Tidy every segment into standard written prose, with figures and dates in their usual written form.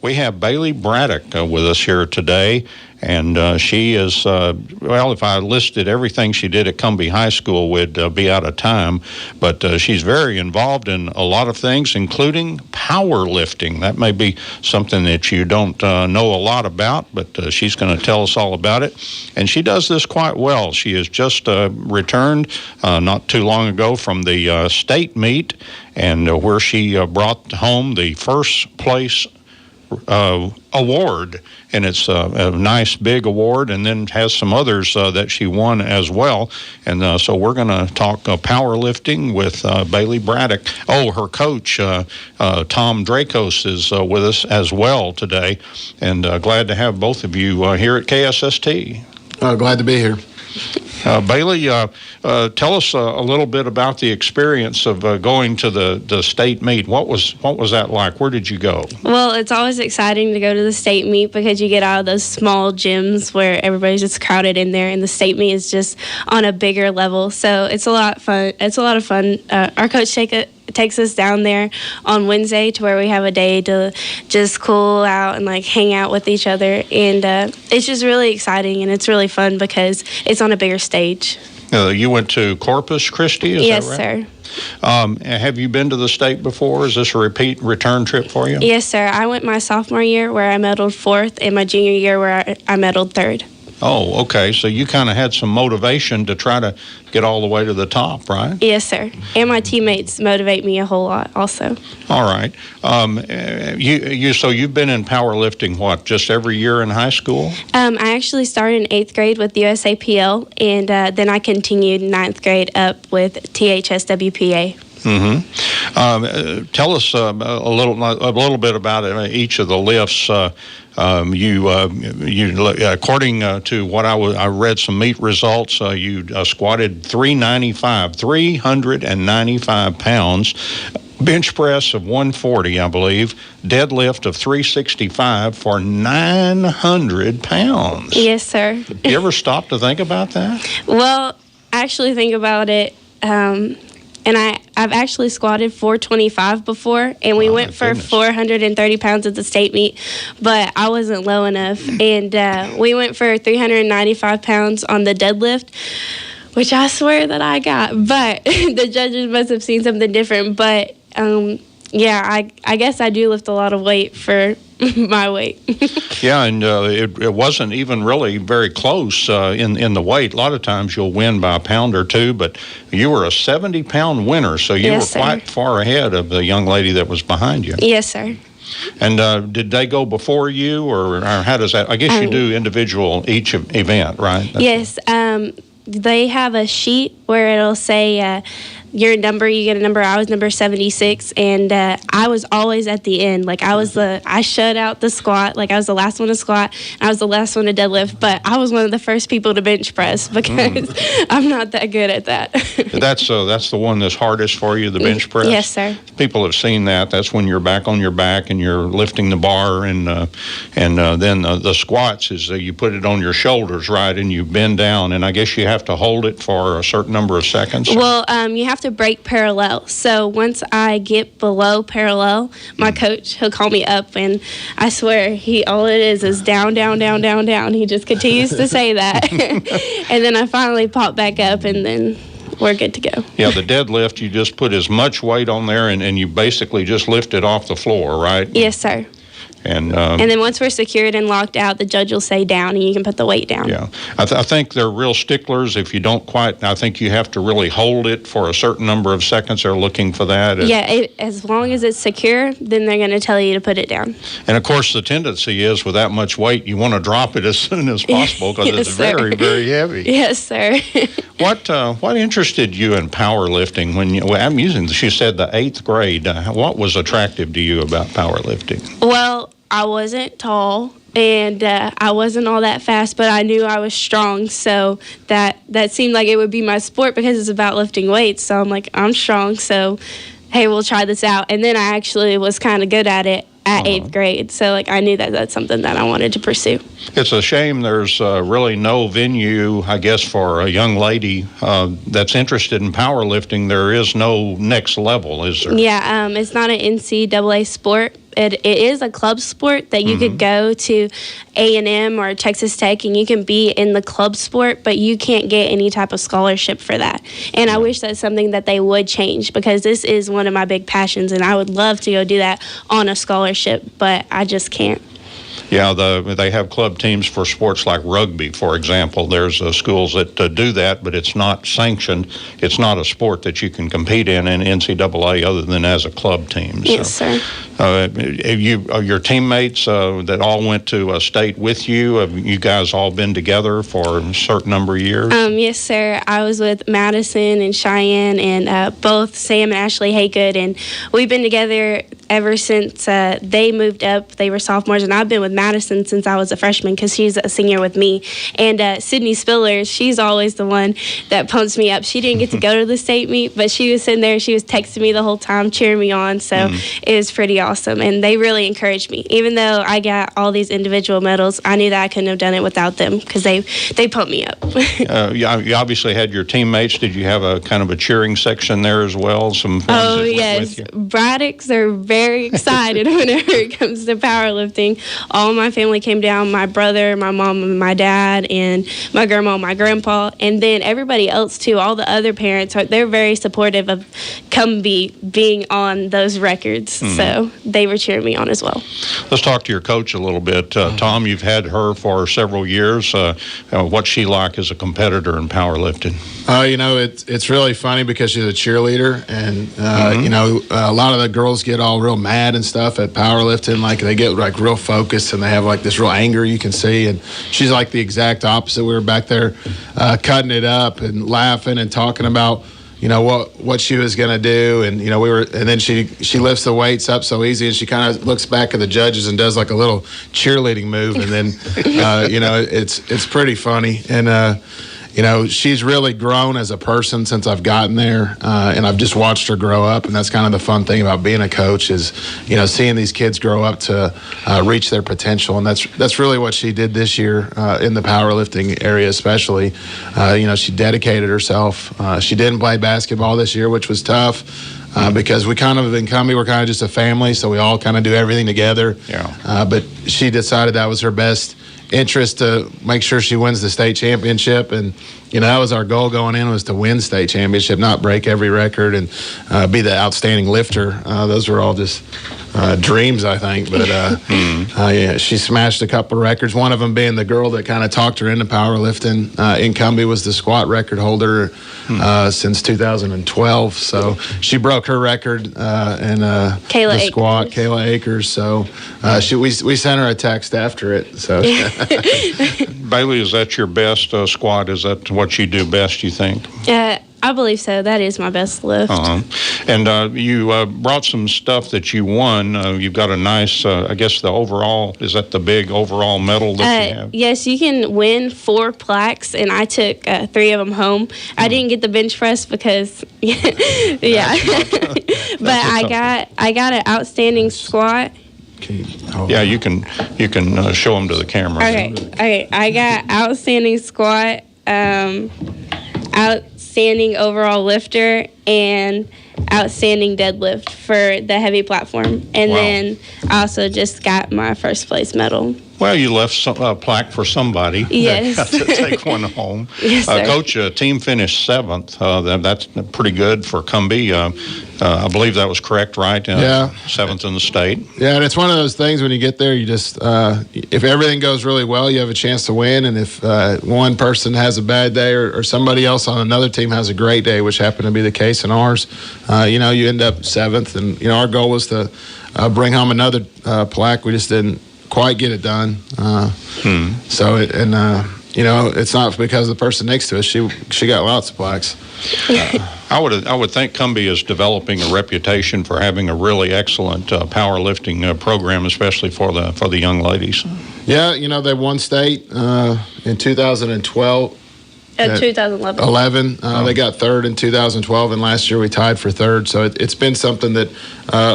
We have Bailey Braddock with us here today, and she is, well, if I listed everything she did at Cumbie High School, we'd be out of time, but she's very involved in a lot of things, including powerlifting. That may be something that you don't know a lot about, but she's going to tell us all about it, and she does this quite well. She has just returned not too long ago from the state meet, and where she brought home the first place award, and it's a nice big award, and then has some others that she won as well. And so we're going to talk powerlifting with Bailey Braddock. Oh, her coach, Tom Dracos, is with us as well today, and glad to have both of you here at KSST. Glad to be here. Bailey, tell us a little bit about the experience of going to the state meet. What was that like? Where did you go? Well, it's always exciting to go to the state meet because you get out of those small gyms where everybody's just crowded in there, and the state meet is just on a bigger level. So it's a lot of fun. Our coach takes us down there on Wednesday to where we have a day to just cool out and like hang out with each other, and it's just really exciting, and it's really fun because it's on a bigger stage. You went to Corpus Christi, is yes, that right? Yes, sir. Have you been to the state before? Is this a return trip for you? Yes, sir. I went my sophomore year where I medaled 4th, and my junior year where I medaled 3rd. Oh, okay. So you kind of had some motivation to try to get all the way to the top, right? Yes, sir. And my teammates motivate me a whole lot also. All right. So you've been in powerlifting, what, just every year in high school? I actually started in 8th grade with USAPL, and then I continued 9th grade up with THSWPA. Mm-hmm. Tell us a little bit about each of the lifts. You according to what I read some meet results, you squatted 395 pounds, bench press of 140, I believe, deadlift of 365 for 900 pounds. Yes, sir. You ever stop to think about that? Well, I actually think about it. And I've actually squatted 425 before, and we went for 430 pounds at the state meet, but I wasn't low enough. And we went for 395 pounds on the deadlift, which I swear that I got. But the judges must have seen something different. But, yeah, I guess I do lift a lot of weight for my weight. Yeah, and it wasn't even really very close in the weight. A lot of times you'll win by a pound or two, but you were a 70-pound winner, so you were quite far ahead of the young lady that was behind you. Yes, sir. And did they go before you, or how does that? I guess you do individual each event, right? Yes. They have a sheet where it'll say your number, you get a number. I was number 76, and I was always at the end. Like I shut out the squat. Like I was the last one to squat, and I was the last one to deadlift. But I was one of the first people to bench press because I'm not that good at that. That's the one that's hardest for you, the bench press? Yes, sir. People have seen that. That's when you're back on your back and you're lifting the bar, and then the squats is you put it on your shoulders, right, and you bend down, and I guess you have to hold it for a certain number of seconds. Well, you have to break parallel. So once I get below parallel, my coach, he'll call me up, and I swear all it is down, down, down, down, down. He just continues to say that. And then I finally pop back up, and then we're good to go. Yeah, the deadlift, you just put as much weight on there, and you basically just lift it off the floor, right? Yes, sir. And then once we're secured and locked out, the judge will say down, and you can put the weight down. Yeah. I think they're real sticklers. If you don't quite, I think you have to really hold it for a certain number of seconds. They're looking for that. Yeah, as long as it's secure, then they're going to tell you to put it down. And, of course, the tendency is with that much weight, you want to drop it as soon as possible because yes, it's very, very heavy. Yes, sir. What interested you in powerlifting she said the 8th grade. What was attractive to you about powerlifting? Well, I wasn't tall, and I wasn't all that fast, but I knew I was strong, so that seemed like it would be my sport because it's about lifting weights. So I'm like, I'm strong, so hey, we'll try this out. And then I actually was kind of good at it at 8th grade. So, like, I knew that that's something that I wanted to pursue. It's a shame there's really no venue, I guess, for a young lady that's interested in powerlifting. There is no next level, is there? Yeah, it's not an NCAA sport. it is a club sport that you could go to A&M or Texas Tech and you can be in the club sport, but you can't get any type of scholarship for that. And I wish that's something that they would change, because this is one of my big passions, and I would love to go do that on a scholarship, but I just can't. Yeah, they have club teams for sports like rugby, for example. There's schools that do that, but it's not sanctioned. It's not a sport that you can compete in NCAA other than as a club team. Yes, sir. Your teammates that all went to state with you, have you guys all been together for a certain number of years? Yes, sir. I was with Madison and Cheyenne and both Sam and Ashley Haygood, and we've been together ever since they moved up. They were sophomores, and I've been with Madison since I was a freshman because she's a senior with me. And Sydney Spillers, she's always the one that pumps me up. She didn't get to go to the state meet, but she was sitting there. She was texting me the whole time, cheering me on. So it was pretty awesome, and they really encouraged me. Even though I got all these individual medals, I knew that I couldn't have done it without them because they pumped me up. You obviously had your teammates. Did you have a kind of a cheering section there as well? Some friends that went with you? Braddocks are very excited whenever it comes to powerlifting. All my family came down, my brother, my mom, and my dad, and my grandma and my grandpa, and then everybody else too. All the other parents, they're very supportive of Cumbie being on those records, so they were cheering me on as well. Let's talk to your coach a little bit. Tom, you've had her for several years. What's she like as a competitor in powerlifting? It's really funny because she's a cheerleader, and a lot of the girls get all real mad and stuff at powerlifting. Like they get like real focused and they have like this real anger you can see. And she's like the exact opposite. We were back there cutting it up and laughing and talking about what she was going to do, and and then she lifts the weights up so easy, and she kind of looks back at the judges and does like a little cheerleading move, and then it's pretty funny. And she's really grown as a person since I've gotten there, and I've just watched her grow up, and that's kind of the fun thing about being a coach is, seeing these kids grow up to reach their potential, and that's really what she did this year in the powerlifting area especially. She dedicated herself. She didn't play basketball this year, which was tough. Because we kind of in Cumbie, we're kind of just a family, so we all kind of do everything together. Yeah. But she decided that was her best interest to make sure she wins the state championship, and that was our goal going in, was to win state championship, not break every record and be the outstanding lifter. Those were all just dreams, I think. But she smashed a couple records. One of them being the girl that kind of talked her into powerlifting in Cumbie was the squat record holder since 2012. So she broke her record in the squat, Kayla Akers. So we sent her a text after it. So Bailey, is that your best squat? Is that what you do best, you think? I believe so. That is my best lift. And you brought some stuff that you won. You've got a nice, I guess the overall, is that the big overall medal that you have? Yes, you can win 4 plaques, and I took 3 of them home. I didn't get the bench press because, yeah. But I got an outstanding squat. Yeah, you can show them to the camera. Okay. I got outstanding squat, outstanding overall lifter, and outstanding deadlift for the heavy platform. And then I also just got my first place medal. Well, you left a plaque for somebody. Yes. That got to take one home. Yes, sir. Coach, team finished 7th. That's pretty good for Cumbie. I believe that was correct, right? Yeah. 7th in the state. Yeah, and it's one of those things when you get there, you just, if everything goes really well, you have a chance to win. And if one person has a bad day or somebody else on another team has a great day, which happened to be the case in ours, you end up 7th. And, our goal was to bring home another plaque. We just didn't quite get it done. So, it's not because of the person next to us. She got lots of plaques. I would think Cumbie is developing a reputation for having a really excellent powerlifting program, especially for the young ladies. Yeah, they won state in 2012. 2011. They got 3rd in 2012, and last year we tied for 3rd. So it's been something that,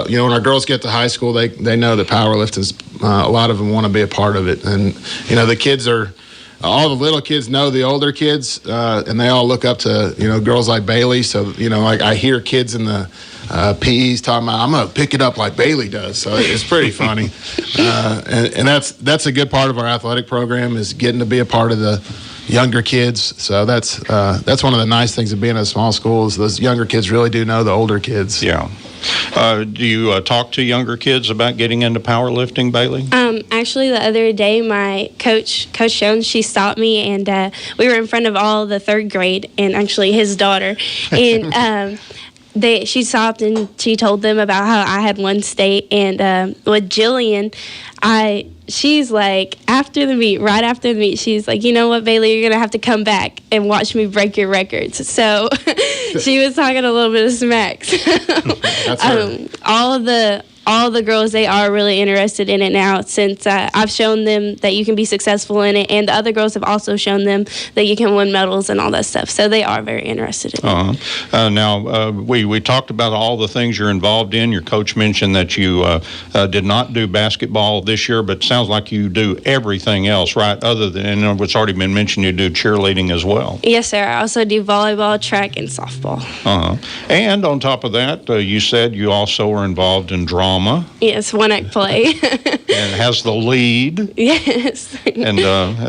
when our girls get to high school, they know that powerlifting, a lot of them want to be a part of it. And, the kids are all the little kids know the older kids, and they all look up to girls like Bailey. So like I hear kids in the PEs talking about, I'm gonna pick it up like Bailey does. So it's pretty funny, and that's a good part of our athletic program, is getting to be a part of the younger kids. So that's one of the nice things of being at a small school, is those younger kids really do know the older kids. Yeah. Do you talk to younger kids about getting into powerlifting, Bailey? Actually, the other day, my Coach Jones, she stopped me, and we were in front of all the third grade, and actually his daughter, and she stopped and she told them about how I had won state, and with Jillian, she's like, right after the meet, she's like, you know what, Bailey, you're going to have to come back and watch me break your records. So she was talking a little bit of smack. All the girls, they are really interested in it now, since I've shown them that you can be successful in it, and the other girls have also shown them that you can win medals and all that stuff. So they are very interested in it. Now, we talked about all the things you're involved in. Your coach mentioned that you did not do basketball this year, but it sounds like you do everything else, right? Other than, and what's already been mentioned, you do cheerleading as well. Yes, sir. I also do volleyball, track, and softball. And on top of that, you said you also were involved in drama. Yes, one-act play. And has the lead. Yes. And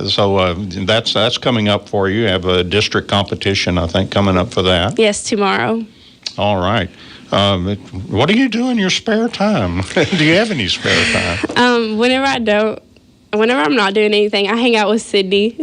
so that's coming up for you. You have a district competition, I think, coming up for that. Yes, tomorrow. All right. What do you do in your spare time? Do you have any spare time? Whenever I'm not doing anything, I hang out with Sydney.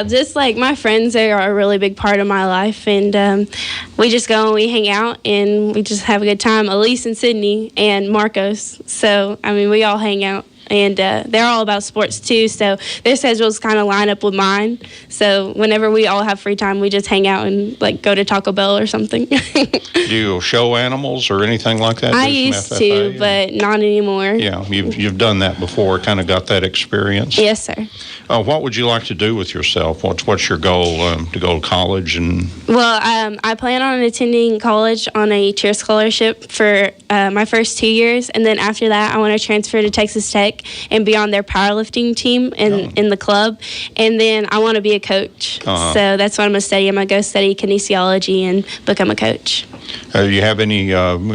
Just like my friends, they are a really big part of my life, and we just go and we hang out and we just have a good time. Elise and Sydney and Marcos. So, I mean, we all hang out. And they're all about sports, too, so their schedules kind of line up with mine. So whenever we all have free time, we just hang out and, like, go to Taco Bell or something. Do you show animals or anything like that? I used to, but not anymore. Yeah, you've done that before, kind of got that experience. Yes, sir. What would you like to do with yourself? What's your goal, to go to college? Well, I plan on attending college on a cheer scholarship for my first 2 years, and then after that, I want to transfer to Texas Tech and be on their powerlifting team in the club, and then I want to be a coach. So that's what I'm going to study. I'm going to go study kinesiology and become a coach. Do you have any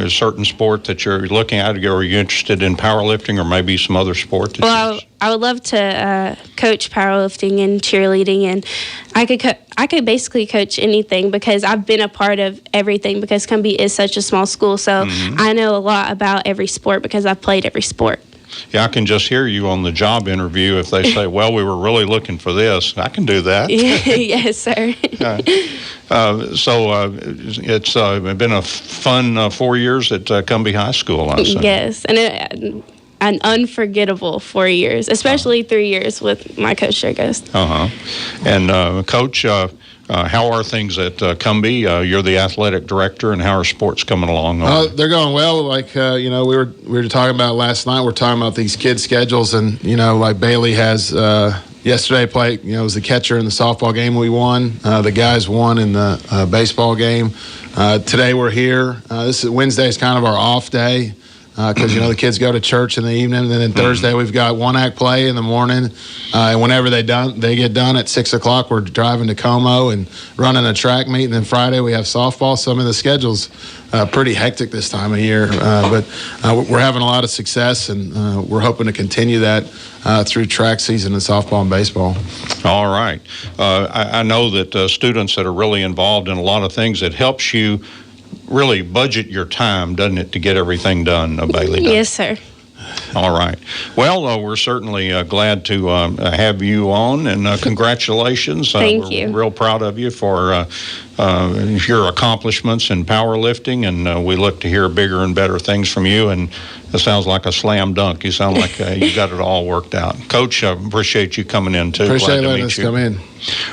certain sport that you're looking at? Are you interested in powerlifting or maybe some other sport? I would love to coach powerlifting and cheerleading, and I could basically coach anything, because I've been a part of everything, because Cumbie is such a small school, so I know a lot about every sport because I've played every sport. Yeah, I can just hear you on the job interview if they say, well, we were really looking for this. I can do that. Yes, sir. So it's been a fun 4 years at Cumbie High School, I say. Yes, and an unforgettable 4 years, especially 3 years with my coach, Ghost. And Coach, how are things at Cumbie? You're the athletic director, and how are sports coming along? They're going well. Like we were talking about last night. We're talking about these kids' schedules, and like Bailey has yesterday played. It was the catcher in the softball game we won. The guys won in the baseball game. Today we're here. This is Wednesday is kind of our off day, because the kids go to church in the evening, and then Thursday we've got one-act play in the morning, and whenever they get done at 6 o'clock, we're driving to Como and running a track meet, and then Friday we have softball. So the schedule's pretty hectic this time of year, but we're having a lot of success, and we're hoping to continue that through track season and softball and baseball. All right. I know that students that are really involved in a lot of things, it helps you really budget your time, doesn't it, to get everything done, Bailey? Yes, sir. All right. Well, we're certainly glad to have you on, and congratulations. Thank you. We're real proud of you for your accomplishments in powerlifting, and we look to hear bigger and better things from you. And it sounds like a slam dunk. You sound like you got it all worked out. Coach, I appreciate you coming in, too. Appreciate letting us come in.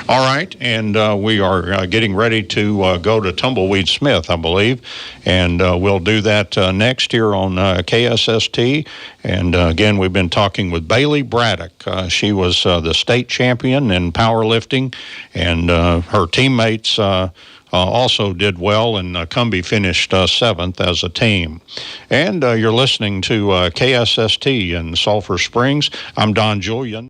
All right, and we are getting ready to go to Tumbleweed Smith, I believe, and we'll do that next here on KSST. And again, we've been talking with Bailey Braddock. She was the state champion in powerlifting, and her teammates also did well, and Cumbie finished 7th as a team. And you're listening to KSST in Sulphur Springs. I'm Don Julian.